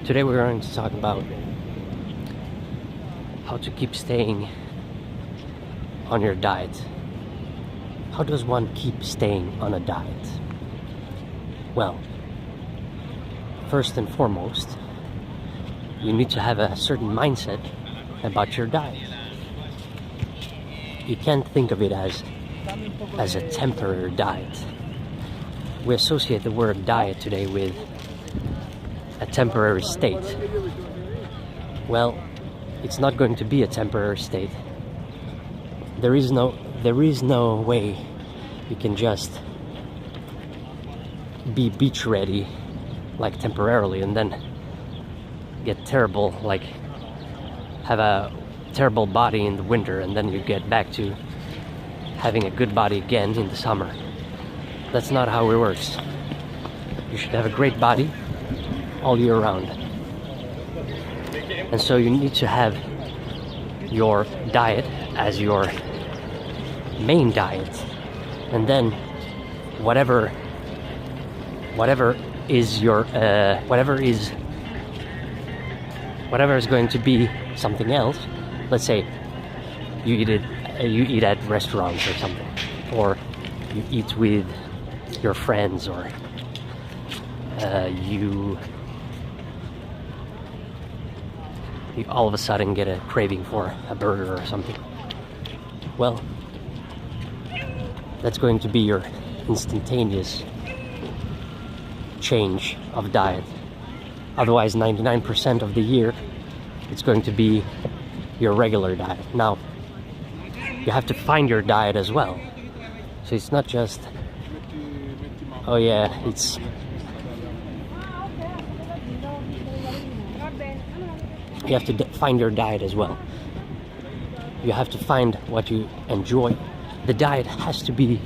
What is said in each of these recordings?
Today we're going to talk about how to keep staying on your diet. How does one keep staying on a diet? Well, first and foremost, you need to have a certain mindset about your diet. You can't think of it as a temporary diet. We associate the word diet today with a temporary state. Well, it's not going to be a temporary state. There is no way you can just be beach ready like temporarily and then get terrible, like have a terrible body in the winter and then you get back to having a good body again in the summer. That's not how it works. You should have a great body all year round. And so you need to have your diet as your main diet, and then whatever is going to be something else. Let's say you eat at restaurants or something, or you eat with your friends, or you all of a sudden get a craving for a burger or something. Well, that's going to be your instantaneous change of diet. Otherwise, 99% of the year, it's going to be your regular diet. Now, you have to find your diet as well. So it's not just, oh yeah, it's... You have to find your diet as well. You have to find what you enjoy. The diet has to be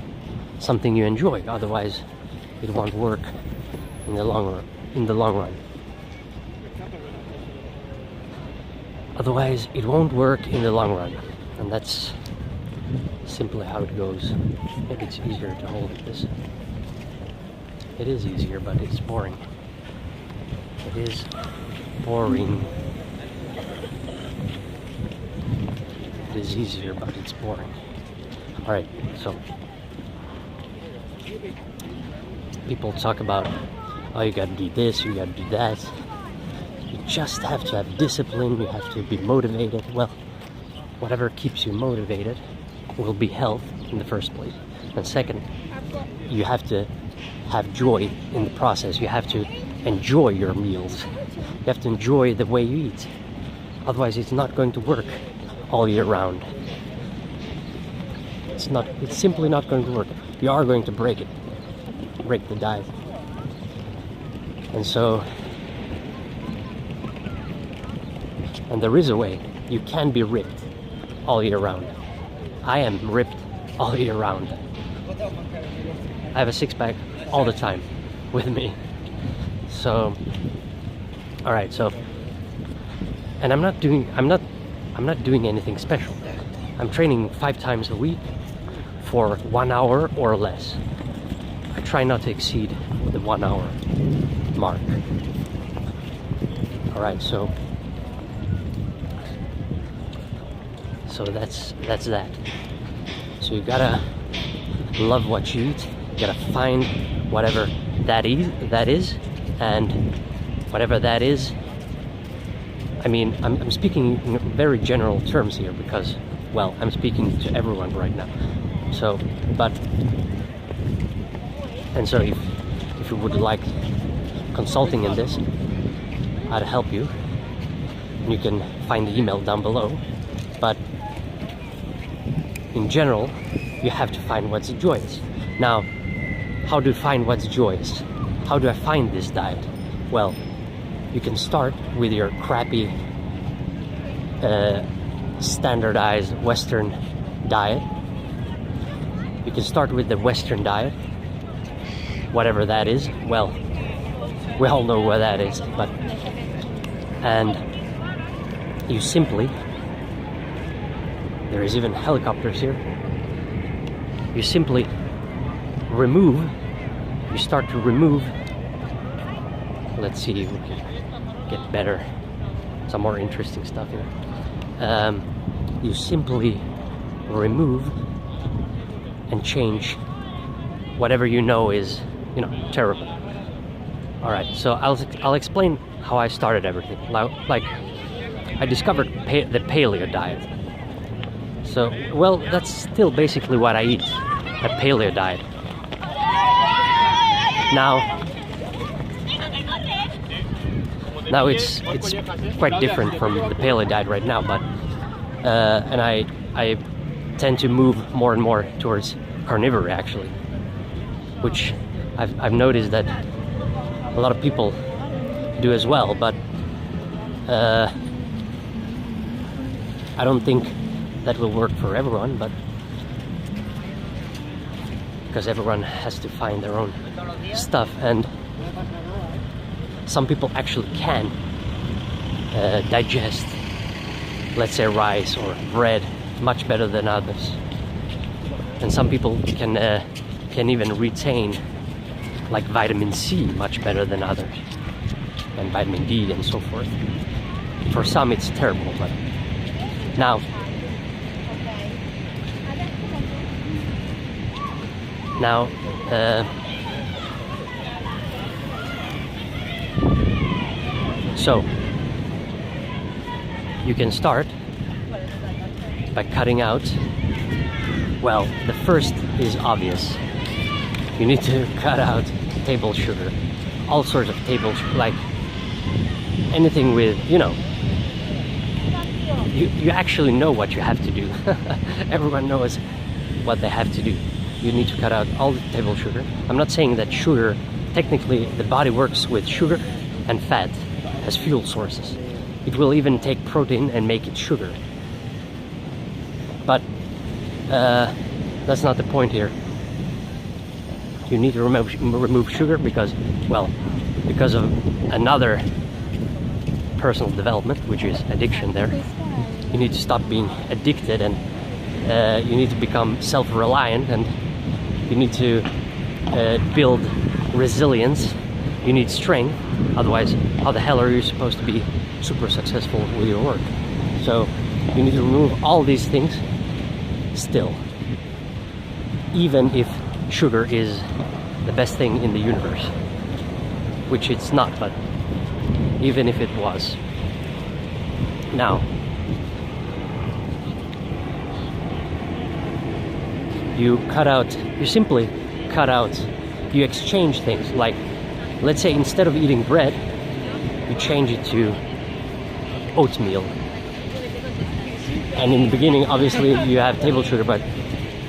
something you enjoy, otherwise it won't work in the long run. Otherwise it won't work in the long run. And that's simply how it goes. Maybe it's easier to hold this. It is easier, but it's boring. It is boring. It is easier, but it's boring. Alright, so people talk about, oh, you gotta do this, you gotta do that. You just have to have discipline, you have to be motivated. Well, whatever keeps you motivated will be health in the first place. And second, you have to have joy in the process. You have to enjoy your meals. You have to enjoy the way you eat. Otherwise, it's not going to work all year round. It's simply not going to work. You are going to break the diet. And there is a way. You can be ripped all year round. I am ripped all year round. I have a six-pack all the time with me. So, all right. So, and I'm not doing anything special. I'm training 5 times a week for 1 hour or less. I try not to exceed the 1 hour mark. All right. So that's that. So you gotta love what you eat. You gotta find whatever that is, and whatever that is. I mean, I'm speaking in very general terms here because, well, I'm speaking to everyone right now. So, so if you would like consulting in this, I'd help you. You can find the email down below. But in general, you have to find what's joyous. Now, how do you find what's joyous? How do I find this diet? Well, you can start with your crappy, standardized Western diet. You can start with the Western diet, whatever that is. Well, we all know what that is, and you simply, there is even helicopters here. You simply start to remove, let's see, get better, some more interesting stuff here. You simply remove and change whatever you know is, you know, terrible. All right, so I'll explain how I started everything. Like I discovered the paleo diet. So, well, that's still basically what I eat, a paleo diet. Now it's quite different from the paleo diet right now, but and I tend to move more and more towards carnivory actually, which I've noticed that a lot of people do as well, but I don't think that will work for everyone, but because everyone has to find their own stuff, and some people actually can digest, let's say, rice or bread much better than others, and some people can even retain like vitamin C much better than others, and vitamin D and so forth. For some it's terrible, but now so you can start by cutting out, well, the first is obvious. You need to cut out table sugar, all sorts of table sugar, like anything with, you know, you actually know what you have to do. Everyone knows what they have to do. You need to cut out all the table sugar. I'm not saying that sugar, technically the body works with sugar and fat as fuel sources. It will even take protein and make it sugar. But that's not the point here. You need to remove sugar because, well, because of another personal development, which is addiction there. You need to stop being addicted, and you need to become self-reliant, and you need to build resilience. You need strength, otherwise how the hell are you supposed to be super successful with your work? So you need to remove all these things still, even if sugar is the best thing in the universe, which it's not, but even if it was. Now, you simply cut out, you exchange things. Like, let's say instead of eating bread, you change it to oatmeal. And in the beginning, obviously, you have table sugar, but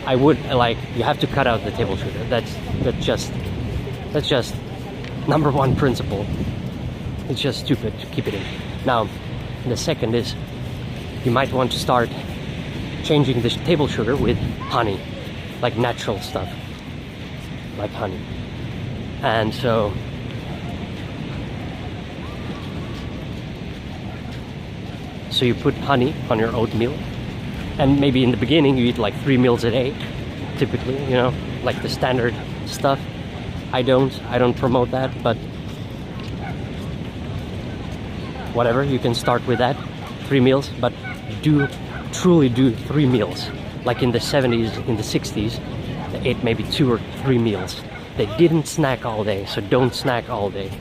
I would, like, you have to cut out the table sugar. That's just number one principle. It's just stupid to keep it in. Now, the second is, you might want to start changing the table sugar with honey, like natural stuff, like honey. And so you put honey on your oatmeal, and maybe in the beginning you eat like 3 meals a day, typically, you know, like the standard stuff. I don't promote that, but whatever, you can start with that, 3 meals, but truly do 3 meals. Like in the 70s, in the 60s, they ate maybe 2 or 3 meals. They didn't snack all day, so don't snack all day.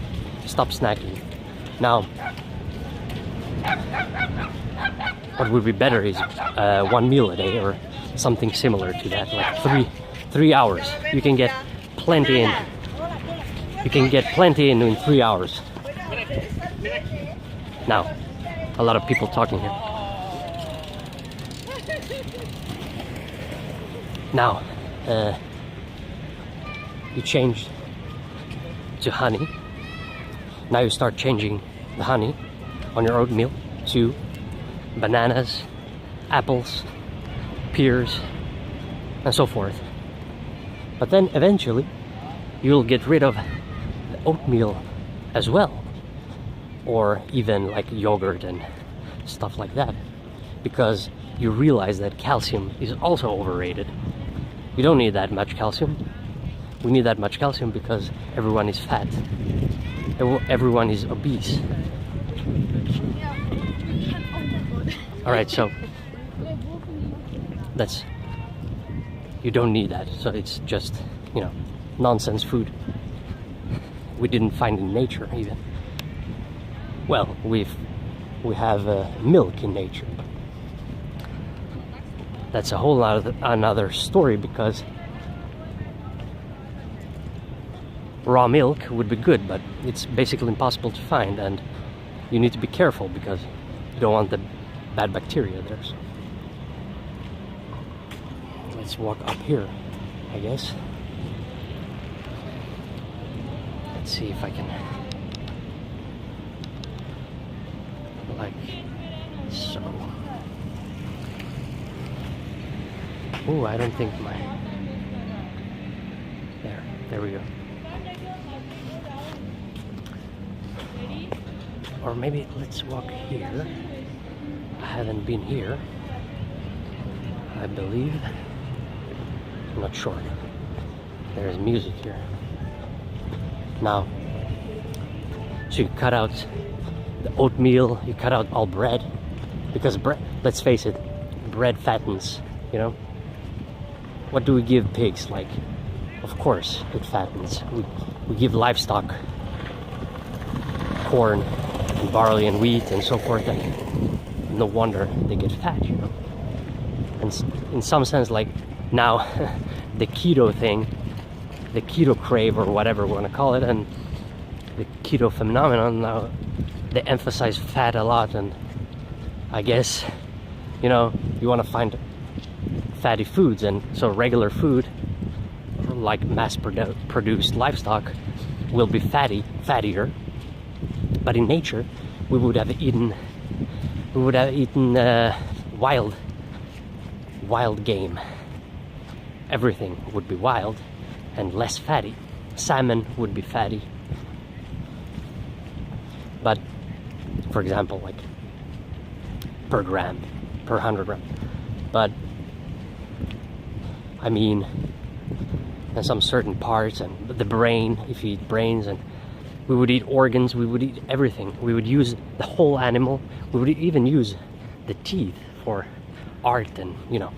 Stop snacking. Now, what would be better is 1 meal a day or something similar to that, like 3 hours. You can get plenty in. You can get plenty in 3 hours. Now, a lot of people talking here. Now, you change to honey. Now you start changing the honey on your oatmeal to bananas, apples, pears, and so forth. But then eventually you'll get rid of the oatmeal as well, or even like yogurt and stuff like that, because you realize that calcium is also overrated. You don't need that much calcium. We need that much calcium because everyone is fat. Everyone is obese. All right, so that's, you don't need that. So it's just, you know, nonsense food. We didn't find in nature even. Well, we have milk in nature. That's a whole lot of another story, because raw milk would be good, but it's basically impossible to find, and you need to be careful because you don't want the bad bacteria there. So let's walk up here, I guess. Let's see if I can, like so. Oh, I don't think my, there we go. Or maybe let's walk here. I haven't been here, I believe. I'm not sure. There's music here. Now, so you cut out the oatmeal, you cut out all bread, because bread, let's face it, bread fattens, you know? What do we give pigs? Like, of course it fattens. We give livestock corn and barley and wheat and so forth, and no wonder they get fat, you know? And in some sense, like now, the keto thing, the keto crave, or whatever we want to call it, and the keto phenomenon, now they emphasize fat a lot, and I guess, you know, you want to find fatty foods, and so regular food, like mass-produced livestock, will be fattier. But in nature, we would have eaten wild game. Everything would be wild and less fatty. Salmon would be fatty. But, for example, like per gram, per 100 gram. But, I mean, and some certain parts, and the brain, if you eat brains, and we would eat organs, we would eat everything. We would use the whole animal. We would even use the teeth for art and, you know,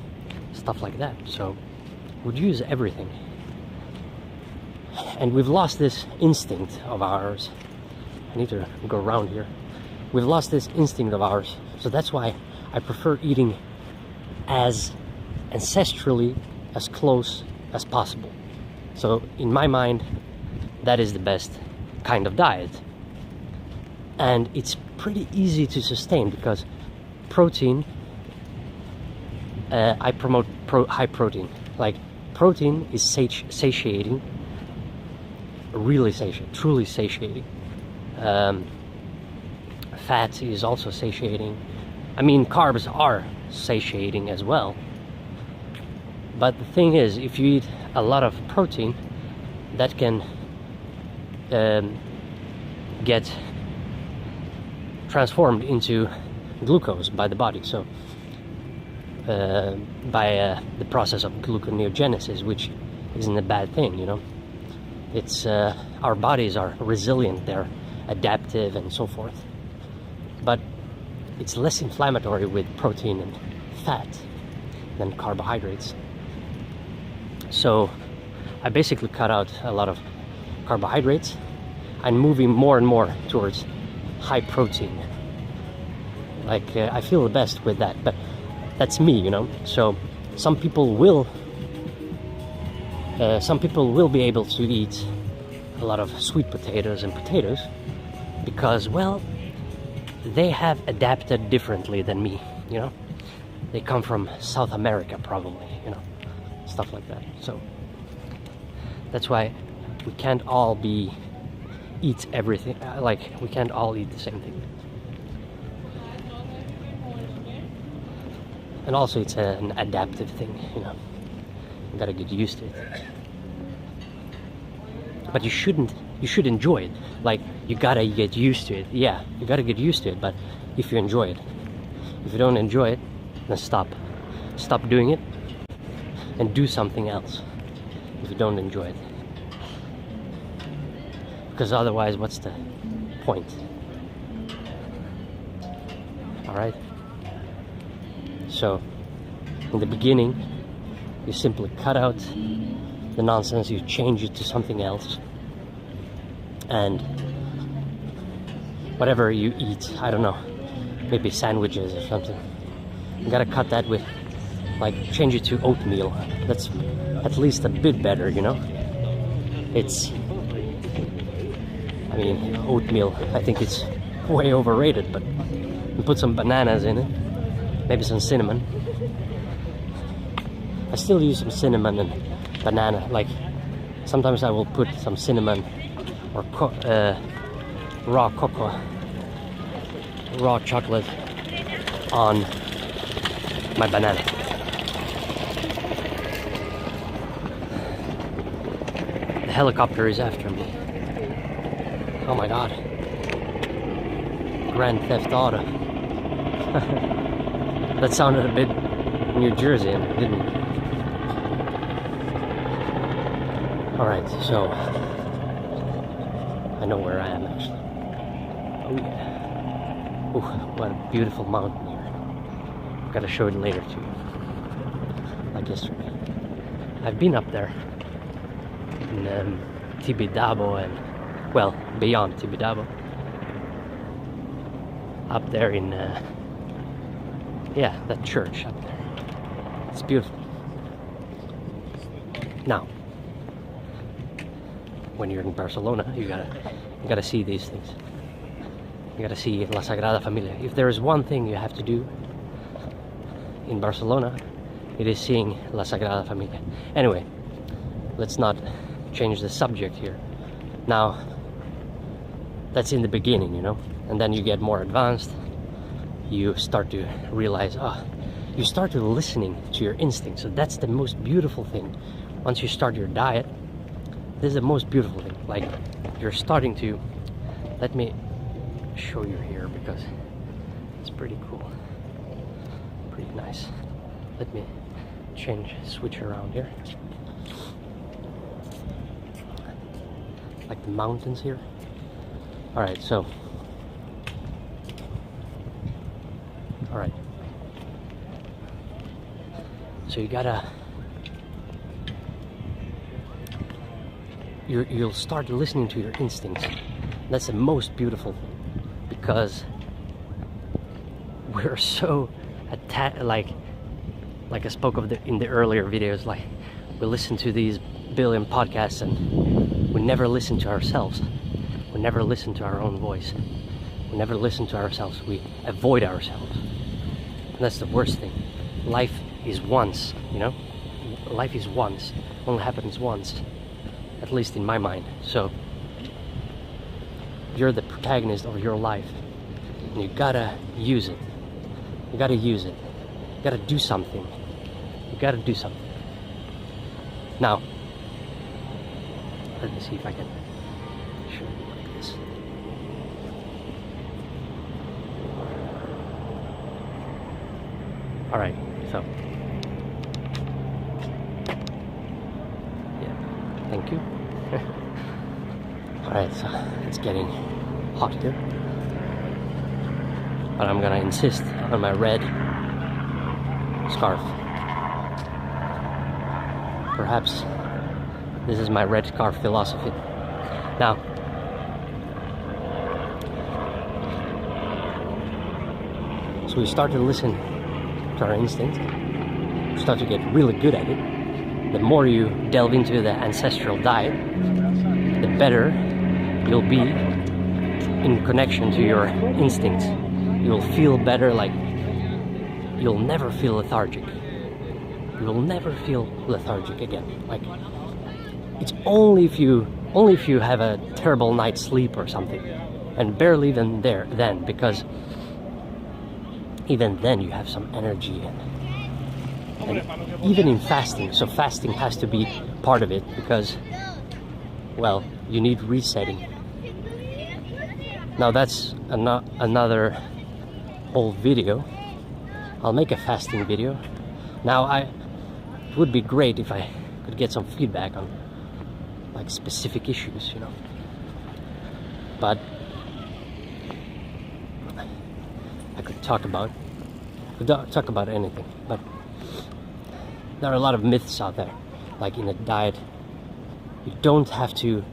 stuff like that. So we'd use everything. And we've lost this instinct of ours. I need to go around here. We've lost this instinct of ours. So that's why I prefer eating as ancestrally as close as possible. So in my mind, that is the best kind of diet. And it's pretty easy to sustain, because protein, I promote high protein. Like, protein is satiating, really satiating, truly satiating. Fat is also satiating. I mean, carbs are satiating as well. But the thing is, if you eat a lot of protein, that can get transformed into glucose by the body. So by the process of gluconeogenesis, which isn't a bad thing, you know. It's our bodies are resilient, they're adaptive and so forth. But it's less inflammatory with protein and fat than carbohydrates. So I basically cut out a lot of carbohydrates. I'm moving more and more towards high protein. Like, I feel the best with that, but that's me, you know. So some people will be able to eat a lot of sweet potatoes and potatoes because, well, they have adapted differently than me, you know. They come from South America, probably, you know, stuff like that. So that's why we can't all eat everything. Like, we can't all eat the same thing. And also, it's an adaptive thing, you know. You gotta get used to it. But you should enjoy it. Like, you gotta get used to it. Yeah, you gotta get used to it, but if you enjoy it. If you don't enjoy it, then stop. Stop doing it and do something else if you don't enjoy it. Because otherwise, what's the point? Alright? So in the beginning, you simply cut out the nonsense, you change it to something else, and whatever you eat, I don't know, maybe sandwiches or something, you gotta cut that with, like, change it to oatmeal. That's at least a bit better, you know? It's, I mean, oatmeal, I think it's way overrated, but you put some bananas in it, maybe some cinnamon. I still use some cinnamon and banana, like, sometimes I will put some cinnamon or raw cocoa, raw chocolate on my banana. The helicopter is after me. Oh my god. Grand Theft Auto. That sounded a bit New Jersey, didn't it? Alright, so I know where I am actually. Oh yeah. Oh, what a beautiful mountain here. Gotta show it later to you. Like yesterday. I've been up there in Tibidabo and, well, beyond Tibidabo. Up there in, yeah, that church up there. It's beautiful. Now, when you're in Barcelona, you gotta see these things. You gotta see La Sagrada Familia. If there is one thing you have to do in Barcelona, it is seeing La Sagrada Familia. Anyway, let's not change the subject here. Now, that's in the beginning, you know, and then you get more advanced. You start to realize, you start to listening to your instincts. So that's the most beautiful thing. Once you start your diet, this is the most beautiful thing. Like, you're starting to, let me show you here because it's pretty cool, pretty nice. Let me switch around here. Like the mountains here. Alright, so alright. So you'll start listening to your instincts. That's the most beautiful thing, because we're so like I spoke of in the earlier videos, like we listen to these billion podcasts and we never listen to ourselves. We never listen to our own voice. We never listen to ourselves. We avoid ourselves. And that's the worst thing. Life is once, you know? Life is once. Only happens once. At least in my mind. So you're the protagonist of your life. And you gotta use it. You gotta use it. You gotta do something. You gotta do something. Now, let me see if I can show you like this. Alright, so yeah, thank you. Alright, so it's getting hot here. But I'm gonna insist on my red scarf. Perhaps this is my red scarf philosophy. Now, so we start to listen to our instincts, we start to get really good at it. The more you delve into the ancestral diet, the better you'll be in connection to your instincts. You'll feel better, like you'll never feel lethargic. You'll never feel lethargic again. Like, it's only if you have a terrible night's sleep or something, and barely even then, because even then you have some energy, and even in fasting. So fasting has to be part of it, because, well, you need resetting. Now that's another whole video. I'll make a fasting video. Now it would be great if I could get some feedback on like specific issues, you know. But I could talk about We don't talk about anything, but there are a lot of myths out there. Like in a diet, you don't have to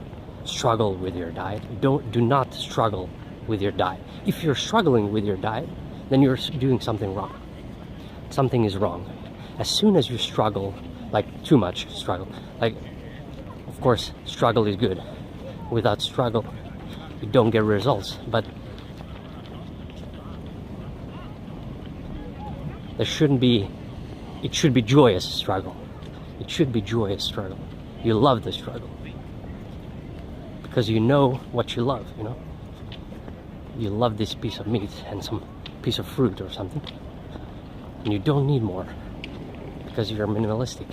struggle with your diet. Do not struggle with your diet. If you're struggling with your diet, then you're doing something wrong. Something is wrong. As soon as you struggle, like too much struggle, like, of course, struggle is good. Without struggle, you don't get results. But there shouldn't be, it should be joyous struggle. It should be joyous struggle. You love the struggle. Because you know what you love, you know? You love this piece of meat and some piece of fruit or something. And you don't need more. Because you're minimalistic.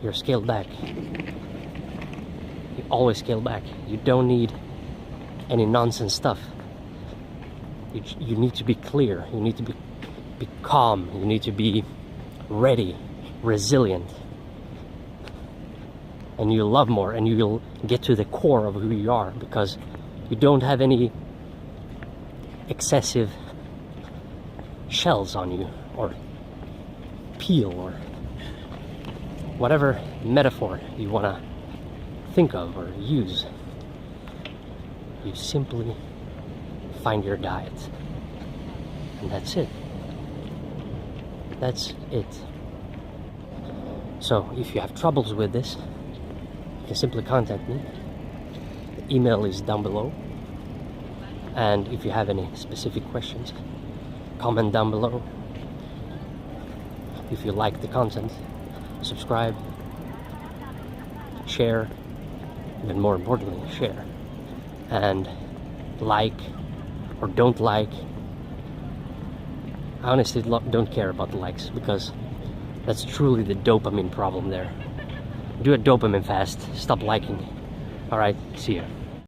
You're scaled back. You always scale back. You don't need any nonsense stuff. You need to be clear. You need to be calm. You need to be ready, resilient. And you love more, and you'll get to the core of who you are, because you don't have any excessive shells on you, or peel, or whatever metaphor you want to think of or use. You simply find your diet, and that's it. That's it. So if you have troubles with this, you can simply contact me. The email is down below. And if you have any specific questions, comment down below. If you like the content, subscribe, share, even more importantly, share. And like or don't like. I honestly don't care about the likes, because that's truly the dopamine problem there. Do a dopamine fast. Stop liking. Alright, see ya.